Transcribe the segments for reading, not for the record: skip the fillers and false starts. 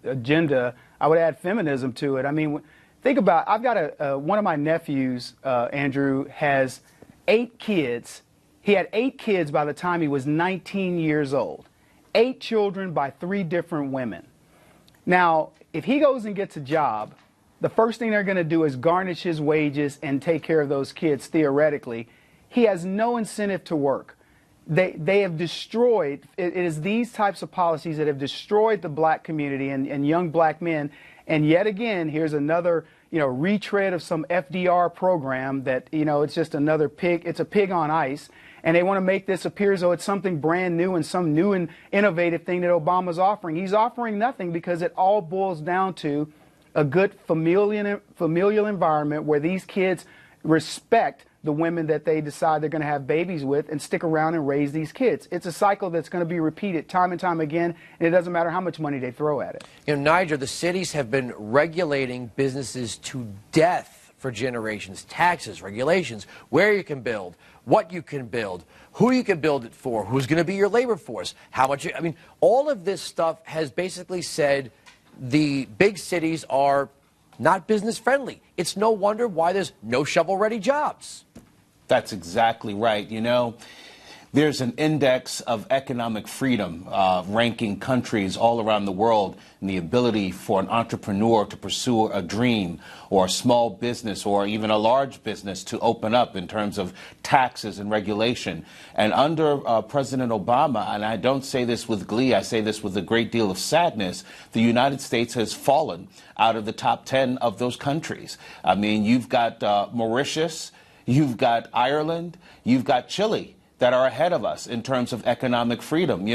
agenda, I would add feminism to it. I mean, think about, I've got one of my nephews, Andrew, has 8 kids. He had 8 kids by the time he was 19 years old. 8 children by 3 different women. Now, if he goes and gets a job, the first thing they're going to do is garnish his wages and take care of those kids, theoretically. He has no incentive to work. They have destroyed, it is these types of policies that have destroyed the black community and young black men. And yet again, here's another, retread of some FDR program that, it's just another pig, it's a pig on ice. And they want to make this appear as though it's something brand new and some new and innovative thing that Obama's offering. He's offering nothing because it all boils down to a good familial environment where these kids respect the women that they decide they're going to have babies with and stick around and raise these kids. It's a cycle that's going to be repeated time and time again, and it doesn't matter how much money they throw at it. Niger, the cities have been regulating businesses to death for generations. Taxes, regulations, where you can build, what you can build, who you can build it for, who's going to be your labor force, how much. I mean, all of this stuff has basically said the big cities are not business friendly. It's no wonder why there's no shovel-ready jobs. That's exactly right. There's an index of economic freedom ranking countries all around the world and the ability for an entrepreneur to pursue a dream or a small business or even a large business to open up in terms of taxes and regulation. And under President Obama, and I don't say this with glee, I say this with a great deal of sadness, the United States has fallen out of the top 10 of those countries. I mean, you've got Mauritius, you've got Ireland, you've got Chile that are ahead of us in terms of economic freedom.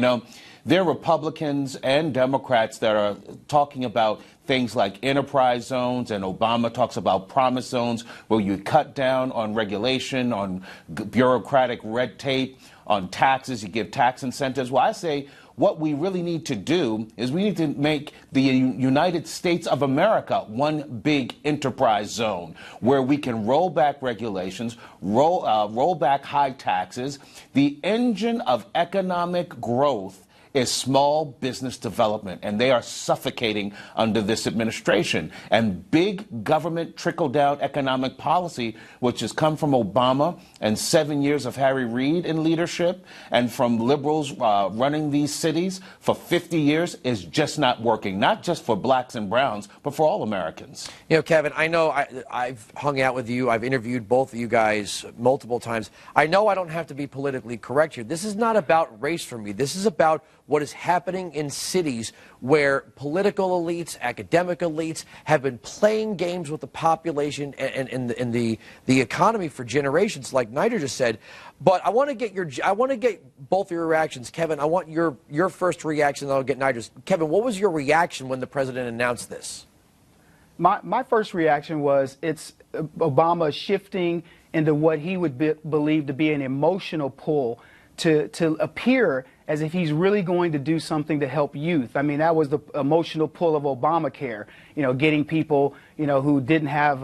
There are Republicans and Democrats that are talking about things like enterprise zones, and Obama talks about promise zones where you cut down on regulation, on bureaucratic red tape, on taxes, you give tax incentives. Well, I say what we really need to do is we need to make the United States of America one big enterprise zone where we can roll back regulations, roll back high taxes. The engine of economic growth is small business development, and they are suffocating under this administration. And big government trickle-down economic policy, which has come from Obama and 7 years of Harry Reid in leadership and from liberals running these cities for 50 years, is just not working, not just for blacks and browns, but for all Americans. Kevin, I know I've hung out with you. I've interviewed both of you guys multiple times. I know I don't have to be politically correct here. This is not about race for me. This is about what is happening in cities where political elites, academic elites have been playing games with the population and the economy for generations, like Niger just said. But I want to get both of your reactions. Kevin, I want your first reaction, then I'll get Niger's. Kevin, what was your reaction when the president announced this? My first reaction was it's Obama shifting into what he would believe to be an emotional pull to appear as if he's really going to do something to help youth. I mean, that was the emotional pull of Obamacare, getting people, who didn't have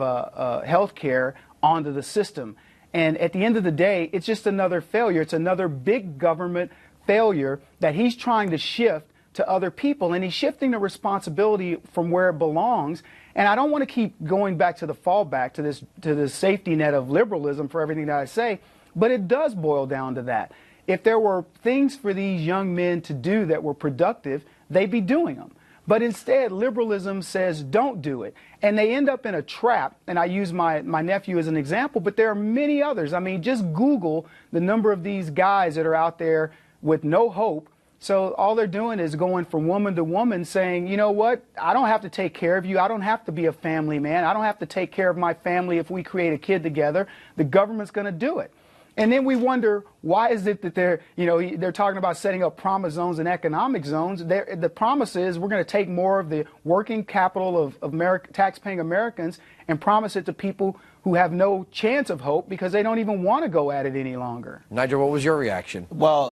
health care onto the system. And at the end of the day, it's just another failure. It's another big government failure that he's trying to shift to other people. And he's shifting the responsibility from where it belongs. And I don't want to keep going back to the fallback, to this safety net of liberalism for everything that I say, but it does boil down to that. If there were things for these young men to do that were productive, they'd be doing them. But instead, liberalism says don't do it. And they end up in a trap. And I use my nephew as an example, but there are many others. I mean, just Google the number of these guys that are out there with no hope. So all they're doing is going from woman to woman saying, you know what, I don't have to take care of you. I don't have to be a family man. I don't have to take care of my family if we create a kid together. The government's going to do it. And then we wonder, why is it that they're talking about setting up promise zones and economic zones? The promise is we're going to take more of the working capital of tax-paying Americans and promise it to people who have no chance of hope because they don't even want to go at it any longer. Niger, what was your reaction? Well,